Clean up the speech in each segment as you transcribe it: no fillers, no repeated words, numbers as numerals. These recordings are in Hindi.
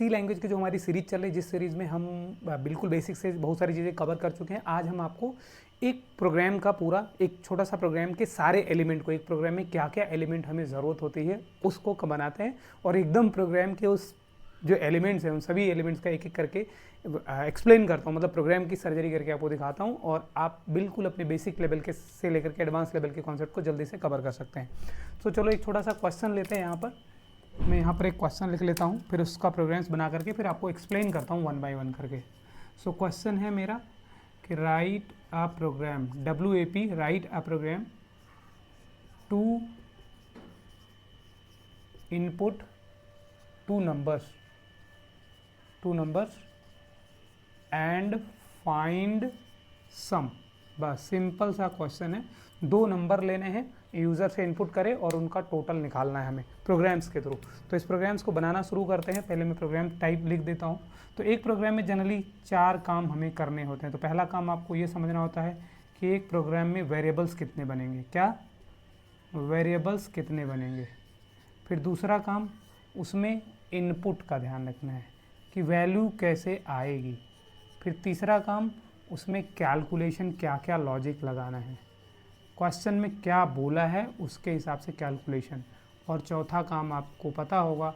सी लैंग्वेज की जो हमारी सीरीज चल रही है, जिस सीरीज़ में हम बिल्कुल बेसिक से बहुत सारी चीज़ें कवर कर चुके हैं, आज हम आपको एक प्रोग्राम का पूरा एक छोटा सा प्रोग्राम के सारे एलिमेंट को, एक प्रोग्राम में क्या क्या एलिमेंट हमें ज़रूरत होती है उसको बनाते हैं और एकदम प्रोग्राम के उस जो एलिमेंट्स हैं उन सभी एलिमेंट्स का एक एक करके एक्सप्लेन करता हूँ, मतलब प्रोग्राम की सर्जरी करके आपको दिखाता हूँ और आप बिल्कुल अपने बेसिक लेवल के से लेकर के एडवांस लेवल के कॉन्सेप्ट को जल्दी से कवर कर सकते हैं। तो चलो एक छोटा सा क्वेश्चन लेते हैं। यहाँ पर मैं यहाँ पर एक क्वेश्चन लिख लेता हूँ, फिर उसका प्रोग्राम्स बना करके फिर आपको एक्सप्लेन करता हूँ वन बाय वन करके। सो क्वेश्चन है मेरा कि write a program, WAP, write a program to input two numbers and find sum. बस सिंपल सा क्वेश्चन है, 2 नंबर लेने हैं, यूज़र से इनपुट करें और उनका टोटल निकालना है हमें प्रोग्राम्स के थ्रू। तो इस प्रोग्राम्स को बनाना शुरू करते हैं। पहले मैं प्रोग्राम टाइप लिख देता हूँ। तो एक प्रोग्राम में जनरली 4 काम हमें करने होते हैं। तो पहला काम आपको ये समझना होता है कि एक प्रोग्राम में वेरिएबल्स कितने बनेंगे, क्या वेरिएबल्स कितने बनेंगे। फिर दूसरा काम, उसमें इनपुट का ध्यान रखना है कि वैल्यू कैसे आएगी। फिर तीसरा काम, उसमें कैलकुलेशन, क्या क्या लॉजिक लगाना है, क्वेश्चन में क्या बोला है उसके हिसाब से कैलकुलेशन। और चौथा काम आपको पता होगा,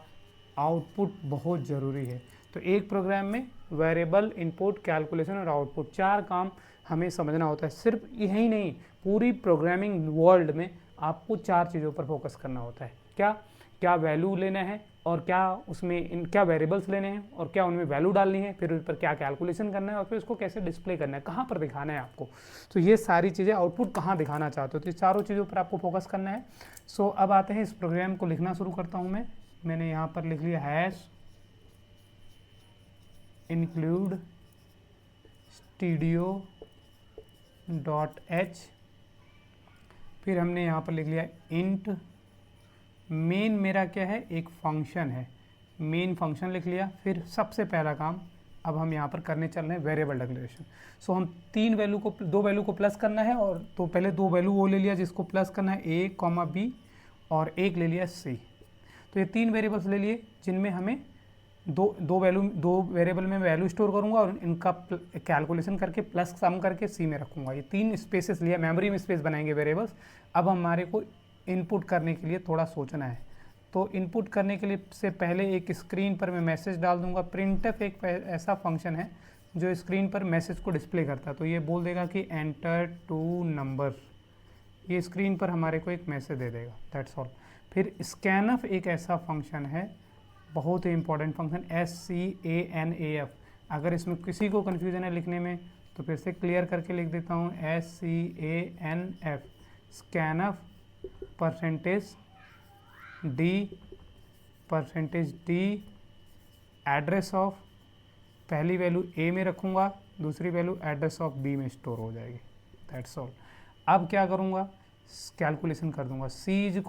आउटपुट बहुत ज़रूरी है। तो एक प्रोग्राम में वेरिएबल, इनपुट, कैलकुलेशन और आउटपुट 4 काम हमें समझना होता है। सिर्फ यही नहीं, पूरी प्रोग्रामिंग वर्ल्ड में आपको 4 चीज़ों पर फोकस करना होता है। क्या क्या वैल्यू लेना है और क्या उसमें क्या वेरिएबल्स लेने हैं और क्या उनमें वैल्यू डालनी है, फिर उस पर क्या कैलकुलेशन करना है और फिर उसको कैसे डिस्प्ले करना है, कहाँ पर दिखाना है आपको। तो ये सारी चीज़ें, आउटपुट कहाँ दिखाना चाहते हो, तो ये चारों चीज़ों पर आपको फोकस करना है। सो अब आते हैं इस प्रोग्राम को लिखना शुरू करता हूँ मैंने यहाँ पर लिख लिया हैश इंक्लूड stdio.h। फिर हमने यहाँ पर लिख लिया इंट मेन, मेरा क्या है, एक फंक्शन है, मेन फंक्शन लिख लिया। फिर सबसे पहला काम अब हम यहाँ पर करने चल रहे हैं वेरिएबल डिक्लेरेशन। सो हम 2 वैल्यू को प्लस करना है और तो पहले 2 वैल्यू वो ले लिया जिसको प्लस करना है, A, B और एक ले लिया C। तो ये 3 वेरिएबल्स ले लिए जिनमें हमें दो वेरिएबल में वैल्यू स्टोर करूँगा और इनका कैलकुलेशन करके प्लस सम करके C में रखूँगा। ये 3 स्पेसेस लिया, मेमोरी में स्पेस बनाएंगे वेरिएबल्स। अब हमारे को इनपुट करने के लिए थोड़ा सोचना है। तो इनपुट करने के लिए से पहले एक स्क्रीन पर मैं मैसेज डाल दूंगा। प्रिंटफ एक ऐसा फंक्शन है जो स्क्रीन पर मैसेज को डिस्प्ले करता है। तो ये बोल देगा कि एंटर 2 नंबर, ये स्क्रीन पर हमारे को एक मैसेज दे देगा, दैट्स ऑल। फिर स्कैनफ एक ऐसा फंक्शन है, बहुत ही इंपॉर्टेंट फंक्शन, SCANAF। अगर इसमें किसी को कन्फ्यूजन है लिखने में तो फिर से क्लियर करके लिख देता हूँ, SCANF, scanf %d address of, पहली वैल्यू A में रखूँगा, दूसरी वैल्यू एड्रेस ऑफ B में स्टोर हो जाएगी, दैट्स ऑल। अब क्या करूँगा, कैलकुलेशन कर दूँगा, C = A +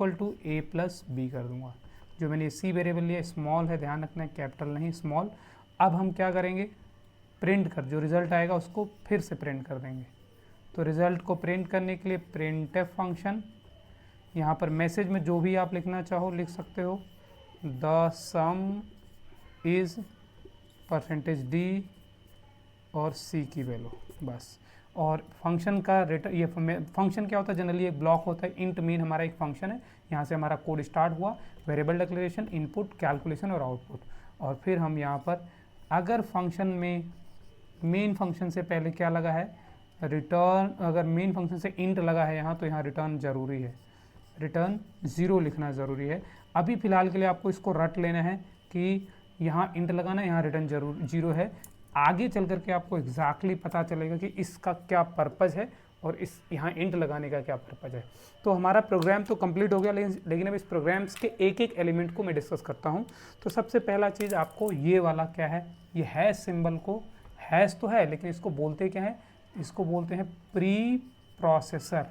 B कर दूँगा। जो मैंने C वेरिएबल लिया स्मॉल है, ध्यान रखना है, कैपिटल नहीं, स्मॉल। अब हम क्या करेंगे, प्रिंट कर, जो रिज़ल्ट आएगा उसको फिर से प्रिंट कर देंगे। तो रिज़ल्ट को प्रिंट करने के लिए प्रिंटफ फंक्शन, यहाँ पर मैसेज में जो भी आप लिखना चाहो लिख सकते हो, द सम इज़ %d और C की वैल्यू, बस। और फंक्शन का रिटर्न, ये फंक्शन क्या होता है, जनरली एक ब्लॉक होता है। इंट मेन हमारा एक फंक्शन है, यहाँ से हमारा कोड स्टार्ट हुआ, वेरिएबल डिक्लेरेशन, इनपुट, कैलकुलेशन और आउटपुट। और फिर हम यहाँ पर अगर फंक्शन में मेन फंक्शन से पहले क्या लगा है, रिटर्न, अगर मेन फंक्शन से इंट लगा है यहाँ तो यहाँ रिटर्न ज़रूरी है, रिटर्न 0 लिखना ज़रूरी है। अभी फ़िलहाल के लिए आपको इसको रट लेना है कि यहाँ इंट लगाना है, यहाँ रिटर्न जरूर 0 है। आगे चल करके आपको एग्जैक्टली पता चलेगा कि इसका क्या पर्पज़ है और इस यहाँ इंट लगाने का क्या पर्पज़ है। तो हमारा प्रोग्राम तो कंप्लीट हो गया, लेकिन अब इस प्रोग्राम्स के एक एक एलिमेंट को मैं डिस्कस करता हूँ। तो सबसे पहला चीज़ आपको ये वाला क्या है, ये हैश सिंबल को, हैश तो है लेकिन इसको बोलते क्या है, इसको बोलते हैं प्री प्रोसेसर,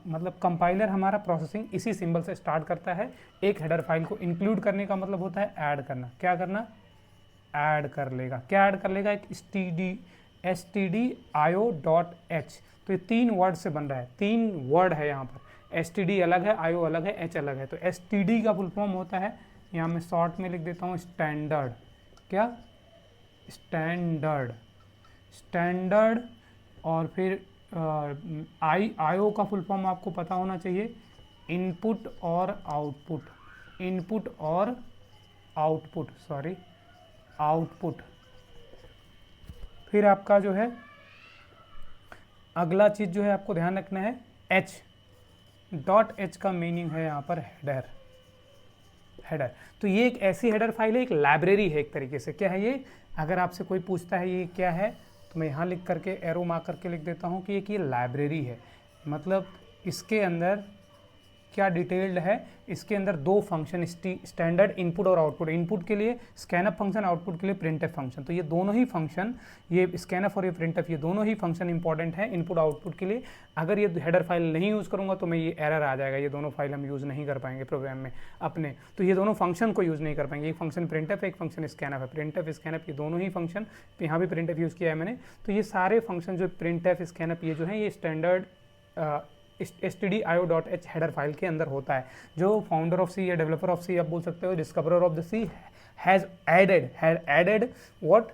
मतलब कंपाइलर हमारा प्रोसेसिंग इसी सिंबल से स्टार्ट करता है। एक हेडर फाइल को इंक्लूड करने का मतलब होता है ऐड करना। क्या करना, ऐड कर लेगा। क्या ऐड कर लेगा, एक stdio.h। तो ये 3 वर्ड से बन रहा है, 3 वर्ड है यहाँ पर, STD अलग है, IO अलग है, H अलग है। तो STD का फुल फॉर्म होता है, यहाँ मैं शॉर्ट में लिख देता हूँ स्टैंडर्ड, क्या स्टैंडर्ड, स्टैंडर्ड। और फिर IO का फुल फॉर्म आपको पता होना चाहिए, इनपुट और आउटपुट, इनपुट और आउटपुट, सॉरी आउटपुट। फिर आपका जो है अगला चीज़ जो है आपको ध्यान रखना है, H का मीनिंग है यहाँ पर हेडर, हेडर। तो ये एक ऐसी हेडर फाइल है, एक लाइब्रेरी है एक तरीके से। क्या है ये? अगर आपसे कोई पूछता है ये क्या है, तो मैं यहाँ लिख करके एरो मार्क करके लिख देता हूँ कि ये लाइब्रेरी है। मतलब इसके अंदर क्या डिटेल्ड है, इसके अंदर दो फंक्शन, स्टैंडर्ड इनपुट और आउटपुट। इनपुट के लिए स्कैनअप फंक्शन, आउटपुट के लिए प्रिंटफ फंक्शन। तो ये दोनों ही फंक्शन, ये स्कैनअप और ये प्रिंटफ, ये दोनों ही फंक्शन इंपॉर्टेंट है इनपुट आउटपुट के लिए। अगर ये हेडर फाइल नहीं यूज़ करूँगा तो मैं ये एरर आ जाएगा, ये दोनों फाइल हम यूज़ नहीं कर पाएंगे प्रोग्राम में अपने। तो ये दोनों फंक्शन को यूज़ नहीं कर पाएंगे। एक फंक्शन प्रिंटफ है, एक फंक्शन स्कैनअप है। प्रिंटफ स्कैनअप ये दोनों ही फंक्शन, यहाँ भी प्रिंटफ यूज़ किया है मैंने। तो ये सारे फंक्शन जो प्रिंटफ स्कैनअप ये जो है, ये स्टैंडर्ड stdio.h हेडर फाइल के अंदर होता है। जो फाउंडर ऑफ सी या डेवलपर ऑफ सी आप बोल सकते हो, discoverer of the C has added what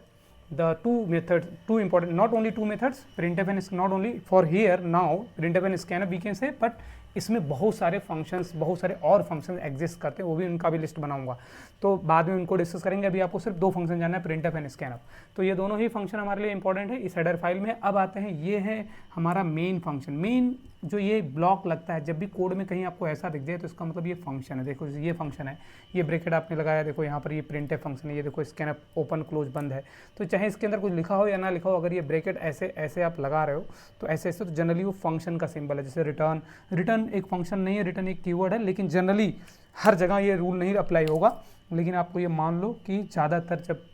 the two methods, two important, not only two methods, printf and not only for here now printf and scanf we can say, but इसमें बहुत सारे फंक्शंस, बहुत सारे और फंक्शन एग्जिस्ट करते हैं, वो भी उनका भी लिस्ट बनाऊंगा, तो बाद में उनको डिस्कस करेंगे। अभी आपको सिर्फ दो फंक्शन जानना है, प्रिंटफ एंड स्कैनअप। तो ये दोनों ही फंक्शन हमारे लिए इंपॉर्टेंट है इस हेडर फाइल में। अब आते हैं, ये है हमारा मेन फंक्शन। मेन जो ये ब्लॉक लगता है, जब भी कोड में कहीं आपको ऐसा दिख जाए तो इसका मतलब ये फंक्शन है। देखो ये फंक्शन है, ये ब्रैकेट आपने लगाया, देखो यहाँ पर ये प्रिंटफ फंक्शन है, ये देखो स्कैनअप ओपन क्लोज बंद है। तो चाहे इसके अंदर कुछ लिखा हो या ना लिखा हो, अगर ये ब्रैकेट ऐसे ऐसे आप लगा रहे हो तो ऐसे ऐसे, तो जनरली वो फंक्शन का सिंबल है। जैसे रिटर्न, रिटर्न एक फंक्शन नहीं है, रिटर्न एक कीवर्ड है, लेकिन जनरली हर जगह ये रूल नहीं अप्लाई होगा। लेकिन आपको ये मान लो कि ज़्यादातर जब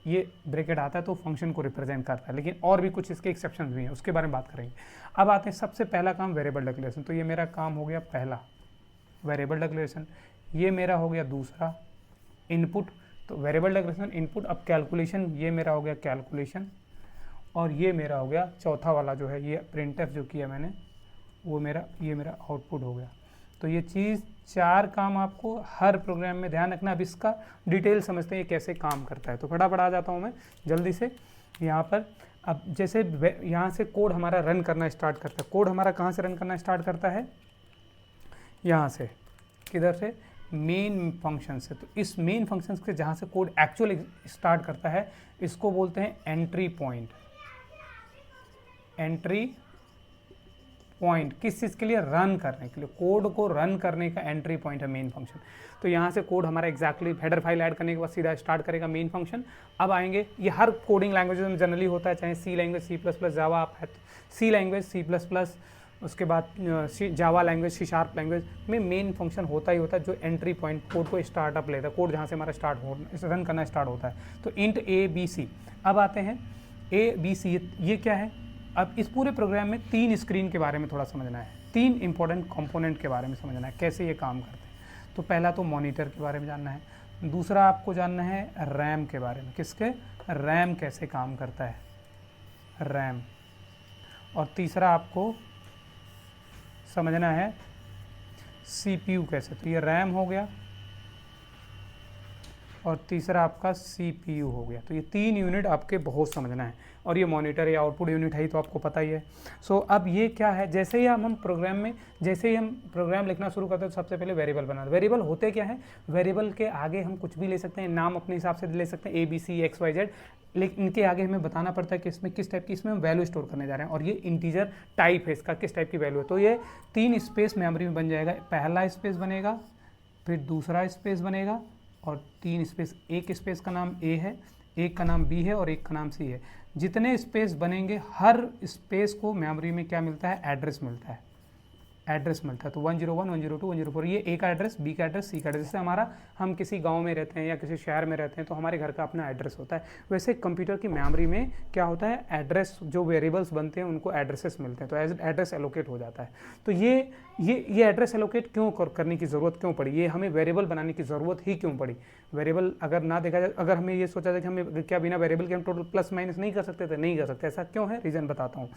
ये ब्रैकेट आता है तो फंक्शन को रिप्रेजेंट करता है, लेकिन और भी कुछ इसके एक्सेप्शन भी हैं, उसके बारे में बात करेंगे। अब आते हैं सबसे पहला काम, वेरिएबल डिक्लेरेशन। तो ये मेरा काम हो गया पहला, वेरिएबल डिक्लेरेशन। ये मेरा हो गया दूसरा, इनपुट। तो वेरिएबल डिक्लेरेशन, इनपुट। अब कैलकुलेशन, ये मेरा हो गया कैलकुलेशन, और ये मेरा हो गया चौथा वाला जो है, ये प्रिंटफ जो किया मैंने, वो मेरा, ये मेरा आउटपुट हो गया। तो ये चीज़, चार काम आपको हर प्रोग्राम में ध्यान रखना। अब इसका डिटेल समझते हैं ये कैसे काम करता है। तो फटाफट आ जाता हूँ मैं जल्दी से यहाँ पर। अब जैसे यहाँ से कोड हमारा रन करना स्टार्ट करता है। कोड हमारा कहाँ से रन करना स्टार्ट करता है? यहाँ से। किधर से? मेन फंक्शन से। तो इस मेन फंक्शन से जहाँ से कोड एक्चुअली स्टार्ट करता है, इसको बोलते हैं एंट्री पॉइंट। एंट्री पॉइंट किस चीज़ के लिए? रन करने के लिए, कोड को रन करने का एंट्री पॉइंट है मेन फंक्शन। तो यहाँ से कोड हमारा एग्जैक्टली हेडर फाइल ऐड करने के बाद सीधा स्टार्ट करेगा मेन फंक्शन। अब आएंगे, ये हर कोडिंग लैंग्वेज में जनरली होता है, चाहे C language, C plus plus, Java आप है, C language, C plus plus, उसके बाद Java language, C sharp language में मेन फंक्शन होता ही होता है, जो एंट्री पॉइंट कोड को स्टार्टअप लेता है, कोड जहाँ से हमारा स्टार्ट हो रन करना स्टार्ट होता है। तो इंट ABC। अब आते हैं ABC, ये क्या है? अब इस पूरे प्रोग्राम में तीन स्क्रीन के बारे में थोड़ा समझना है, तीन इंपॉर्टेंट कंपोनेंट के बारे में समझना है, कैसे ये काम करते हैं। तो पहला तो मॉनिटर के बारे में जानना है, दूसरा आपको जानना है रैम के बारे में, किसके? रैम कैसे काम करता है, रैम। और तीसरा आपको समझना है CPU कैसे। तो ये रैम हो गया, और तीसरा आपका CPU हो गया। तो ये तीन यूनिट आपके बहुत समझना है, और ये मॉनिटर या आउटपुट यूनिट है तो आपको पता ही है। सो अब ये क्या है, जैसे ही हम प्रोग्राम में, जैसे ही हम प्रोग्राम लिखना शुरू करते हैं तो सबसे पहले वेरिएबल बनाते हैं। वेरिएबल होते क्या है? वेरिएबल के आगे हम कुछ भी ले सकते हैं, नाम अपने हिसाब से ले सकते हैं, ABC XYZ, लेकिन इनके आगे हमें बताना पड़ता है कि इसमें किस टाइप की, इसमें हम वैल्यू स्टोर करने जा रहे हैं, और ये इंटीजर टाइप है इसका, किस टाइप की वैल्यू है। तो ये तीन स्पेस मेमोरी में बन जाएगा। पहला स्पेस बनेगा, फिर दूसरा स्पेस बनेगा, और तीन स्पेस, एक स्पेस का नाम A है, एक का नाम B है, और एक का नाम C है। जितने स्पेस बनेंगे, हर स्पेस को मेमोरी में क्या मिलता है? एड्रेस मिलता है, एड्रेस मिलता है। तो 101, 102, 104, ये A का एड्रेस, B का एड्रेस, C का एड्रेस। जैसे हमारा, हम किसी गांव में रहते हैं या किसी शहर में रहते हैं तो हमारे घर का अपना एड्रेस होता है, वैसे कंप्यूटर की मेमोरी में क्या होता है? एड्रेस, जो वेरिएबल्स बनते हैं उनको एड्रेसेस मिलते हैं, तो एड्रेस एलोकेट हो जाता है। तो ये एड्रेस एलोकेट क्यों करने की ज़रूरत क्यों पड़ी? ये हमें वेरिएबल बनाने की ज़रूरत ही क्यों पड़ी? वेरिएबल अगर ना देखा जाए, अगर हमें ये सोचा जाए कि हमें क्या बिना वेरिएबल के हम टोटल प्लस माइनस नहीं कर सकते थे, नहीं कर सकते। ऐसा क्यों है? रीज़न बताता हूँ।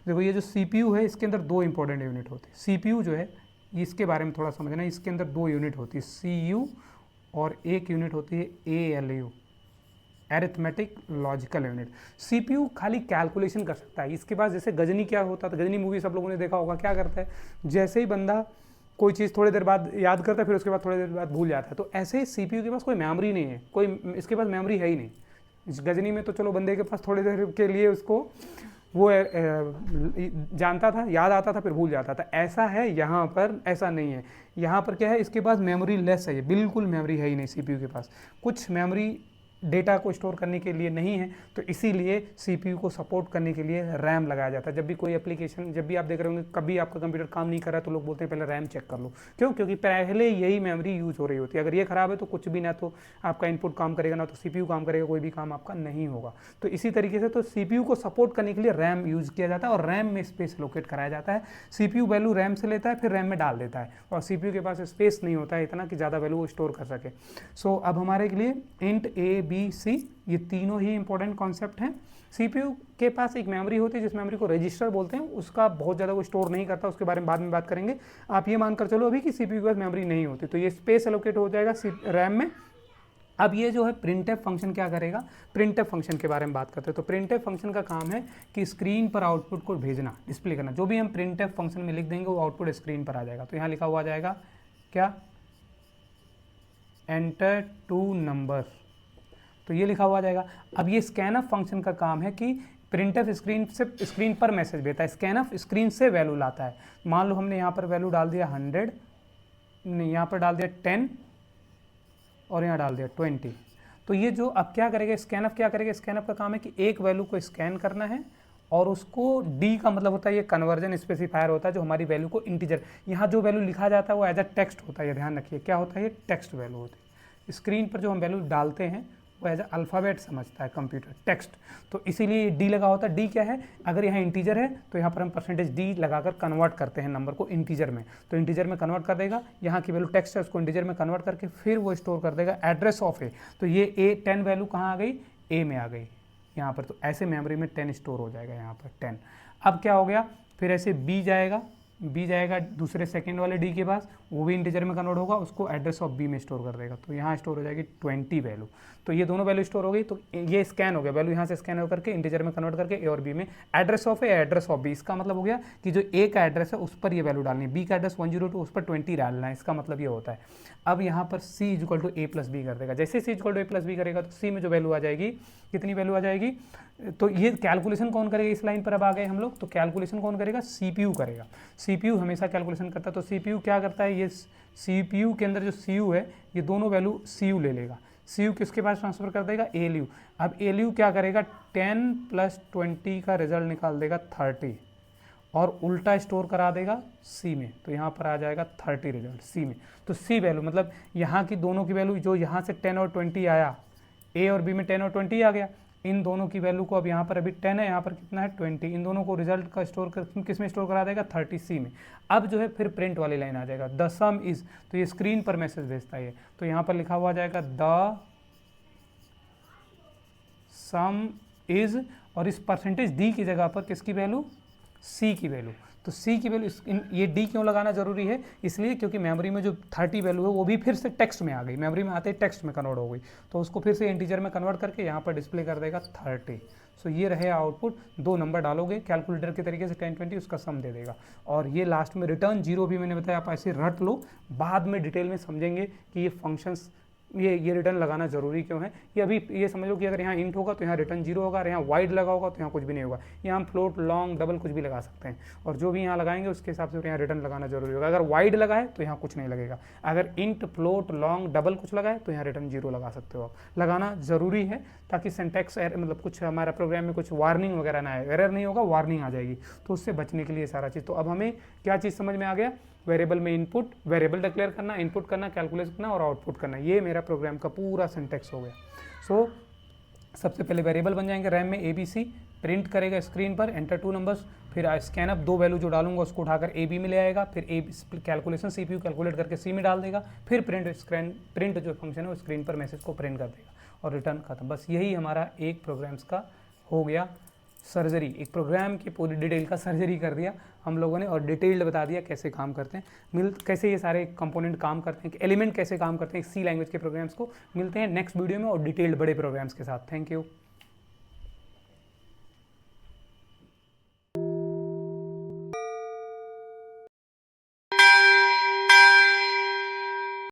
देखो, ये जो CPU है, इसके अंदर दो इंपॉर्टेंट यूनिट होते हैं। CPU जो है, इसके बारे में थोड़ा समझना। इसके अंदर 2 यूनिट होती है, CU और एक यूनिट होती है ALU, arithmetic logical unit. CPU खाली कैलकुलेशन कर सकता है। इसके पास जैसे गजनी क्या होता था, गजनी मूवी सब लोगों ने देखा होगा, क्या करता है, जैसे ही बंदा कोई चीज़ थोड़ी देर बाद याद करता है फिर उसके बाद थोड़ी देर बाद भूल जाता है, तो ऐसे ही CPU के पास कोई मेमोरी नहीं है, कोई इसके पास मेमोरी है ही नहीं। इस गजनी में तो चलो बंदे के पास थोड़ी देर के लिए उसको वो जानता था, याद आता था, फिर भूल जाता था। ऐसा है यहाँ पर, ऐसा नहीं है। यहाँ पर क्या है, इसके पास मेमोरी लेस है, बिल्कुल मेमोरी है ही नहीं CPU के पास। कुछ मेमोरी डेटा को स्टोर करने के लिए नहीं है, तो इसीलिए CPU को सपोर्ट करने के लिए रैम लगाया जाता है। जब भी कोई एप्लीकेशन, जब भी आप देख रहे होंगे कभी आपका कंप्यूटर काम नहीं कर रहा है तो लोग बोलते हैं पहले रैम चेक कर लो। क्यों? क्योंकि पहले यही मेमोरी यूज हो रही होती है। अगर ये खराब है तो कुछ भी, ना तो आपका इनपुट काम करेगा, ना तो CPU काम करेगा, कोई भी काम आपका नहीं होगा। तो इसी तरीके से तो CPU को सपोर्ट करने के लिए रैम यूज किया जाता है और रैम में स्पेस लोकेट कराया जाता है। CPU वैल्यू रैम से लेता है, फिर रैम में डाल देता है, और CPU के पास स्पेस नहीं होता है इतना कि ज़्यादा वैल्यू वो स्टोर कर सके। सो अब हमारे के लिए इंट A B C ये तीनों ही इंपॉर्टेंट कॉन्सेप्ट हैं। CPU के पास एक मेमोरी होती है जिस मेमोरी को रजिस्टर बोलते हैं, उसका बहुत ज़्यादा वो स्टोर नहीं करता, उसके बारे में बाद में बात करेंगे। आप ये मानकर चलो अभी कि CPU के पास मेमोरी नहीं होती, तो ये स्पेस एलोकेट हो जाएगा रैम में। अब ये जो है प्रिंटफ फंक्शन क्या करेगा, प्रिंटफ फंक्शन के बारे में बात करते हैं। तो प्रिंटफ फंक्शन का काम है कि स्क्रीन पर आउटपुट को भेजना, डिस्प्ले करना। जो भी हम प्रिंटफ फंक्शन में लिख देंगे वो आउटपुट स्क्रीन पर आ जाएगा। तो यहाँ लिखा हुआ आ जाएगा क्या, एंटर 2 नंबर, तो ये लिखा हुआ आ जाएगा। अब ये स्कैनफ फंक्शन का काम है कि प्रिंटफ स्क्रीन पर मैसेज भेजता है, स्कैनफ स्क्रीन से वैल्यू लाता है। मान लो हमने यहाँ पर वैल्यू डाल दिया 100, नहीं यहाँ पर डाल दिया 10 और यहाँ डाल दिया 20। तो ये जो अब क्या करेगा स्कैनफ, क्या करेगा, स्कैनफ का काम है कि एक वैल्यू को स्कैन करना है और उसको, डी का मतलब होता है ये कन्वर्जन स्पेसिफायर होता है जो हमारी वैल्यू को इंटीजर, यहाँ जो वैल्यू लिखा जाता है वो एज अ टेक्स्ट होता है, ये ध्यान रखिए क्या होता है, ये टेक्स्ट वैल्यू होती है। स्क्रीन पर जो हम वैल्यू डालते हैं वो एज अल्फ़ाबेट समझता है कंप्यूटर, टेक्स्ट। तो इसीलिए डी लगा होता है। डी क्या है, अगर यहाँ इंटीजर है तो यहाँ पर हम परसेंटेज डी लगाकर कन्वर्ट करते हैं नंबर को इंटीजर में, तो इंटीजर में कन्वर्ट कर देगा। यहाँ की वैल्यू टेक्स्ट है उसको इंटीजर में कन्वर्ट करके फिर वो स्टोर कर देगा एड्रेस ऑफ ए। तो ये ए 10 वैल्यू कहाँ आ गई, ए में आ गई यहाँ पर। तो ऐसे मेमोरी में 10 स्टोर हो जाएगा यहाँ पर 10। अब क्या हो गया, फिर ऐसे बी जाएगा दूसरे सेकंड वाले डी के पास, वो भी इंटीजर में कन्वर्ट होगा, उसको एड्रेस ऑफ बी में स्टोर कर देगा। तो यहाँ स्टोर हो जाएगी 20 वैल्यू। तो ये दोनों वैल्यू स्टोर हो गई। तो ये स्कैन हो गया, वैल्यू यहाँ से स्कैन हो करके इंटीजर में कन्वर्ट करके ए और बी में, address of A address of B. इसका मतलब हो गया कि जो ए का एड्रेस है उस पर ये वैल्यू डालनी है, बी का एड्रेस 102 उस पर 20 डालना है, इसका मतलब ये होता है। अब यहाँ पर c equal to A plus B कर देगा। जैसे c equal to A plus B करेगा तो c में जो वैल्यू आ जाएगी, कितनी वैल्यू आ जाएगी, तो ये कैलकुलेशन कौन करेगा, इस लाइन पर अब आ गए हम लोग। तो कैलकुलेशन कौन करेगा, CPU करेगा। CPU हमेशा कैलकुलेशन करता है। तो CPU क्या करता है, ये CPU के अंदर जो CU है ये दोनों वैल्यू CU ले लेगा, CU किसके पास ट्रांसफर कर देगा, ALU। अब ALU क्या करेगा, 10 प्लस 20 का रिजल्ट निकाल देगा 30 और उल्टा स्टोर करा देगा C में। तो यहाँ पर आ जाएगा 30 रिजल्ट C में। तो C वैल्यू मतलब यहाँ की दोनों की वैल्यू, जो यहाँ से 10 और 20 आया, A और B में 10 और 20 आ गया, इन दोनों की वैल्यू को अब यहाँ पर अभी 10 है, यहाँ पर कितना है 20, इन दोनों को रिजल्ट का स्टोर किस में स्टोर करा देगा, 30 C में। अब जो है फिर प्रिंट वाली लाइन आ जाएगा, द सम इज, तो ये स्क्रीन पर मैसेज भेजता है। तो यहाँ पर लिखा हुआ आ जाएगा द सम इज, और इस परसेंटेज डी की जगह पर किसकी वैल्यू, C की वैल्यू। तो C की वैल्यू, ये D क्यों लगाना जरूरी है, इसलिए क्योंकि मेमोरी में जो 30 वैल्यू है वो भी फिर से टेक्स्ट में आ गई, मेमोरी में आते ही टेक्स्ट में कन्वर्ट हो गई, तो उसको फिर से इंटीजर में कन्वर्ट करके यहाँ पर डिस्प्ले कर देगा 30। सो ये रहे आउटपुट। 2 नंबर डालोगे कैलकुलेटर के तरीके से 10 20, उसका सम दे देगा। और ये लास्ट में रिटर्न 0 भी मैंने बताया, आप ऐसे रट लो, बाद में डिटेल में समझेंगे कि ये फंक्शंस, ये रिटर्न लगाना जरूरी क्यों है। ये अभी ये समझ लो कि अगर यहाँ इंट होगा तो यहाँ रिटर्न 0 होगा, और यहाँ वाइड लगा होगा तो यहाँ कुछ भी नहीं होगा। यहाँ हम फ्लोट, लॉन्ग, डबल कुछ भी लगा सकते हैं, और जो भी यहाँ लगाएंगे उसके हिसाब से यहाँ रिटर्न लगाना जरूरी होगा। अगर वाइड लगाए तो यहाँ कुछ नहीं लगेगा, अगर इंट, फ्लोट, लॉन्ग, डबल कुछ लगाए तो यहाँ रिटर्न 0 लगा सकते हो आप। लगाना जरूरी है ताकि सिंटैक्स मतलब कुछ हमारा प्रोग्राम में कुछ वार्निंग वगैरह ना आए, एरर नहीं होगा, वार्निंग आ जाएगी, तो उससे बचने के लिए सारा चीज़। तो अब हमें क्या चीज़ समझ में आ गया, वेरिएबल में इनपुट, वेरिएबल डिक्लेयर करना, इनपुट करना, कैलकुलेट करना और आउटपुट करना, ये मेरा प्रोग्राम का पूरा सिंटैक्स हो गया। सो सबसे पहले वेरिएबल बन जाएंगे रैम में ABC, प्रिंट करेगा स्क्रीन पर एंटर 2 नंबर्स, फिर स्कैनअप 2 वैल्यू जो डालूंगा उसको उठाकर AB में ले आएगा, फिर कैलकुलेशन CPU कैलकुलेट करके C में डाल देगा, फिर प्रिंट जो फंक्शन है वो स्क्रीन पर मैसेज को प्रिंट कर देगा और रिटर्न खत्म। बस यही हमारा एक प्रोग्राम्स का हो गया सर्जरी, एक प्रोग्राम की पूरी डिटेल का सर्जरी कर दिया हम लोगों ने, और डिटेल्ड बता दिया कैसे काम करते हैं, कैसे ये सारे कंपोनेंट काम करते हैं, एलिमेंट कैसे काम करते हैं सी लैंग्वेज के प्रोग्राम्स को। मिलते हैं नेक्स्ट वीडियो में और डिटेल्ड बड़े प्रोग्राम्स के साथ। Thank you.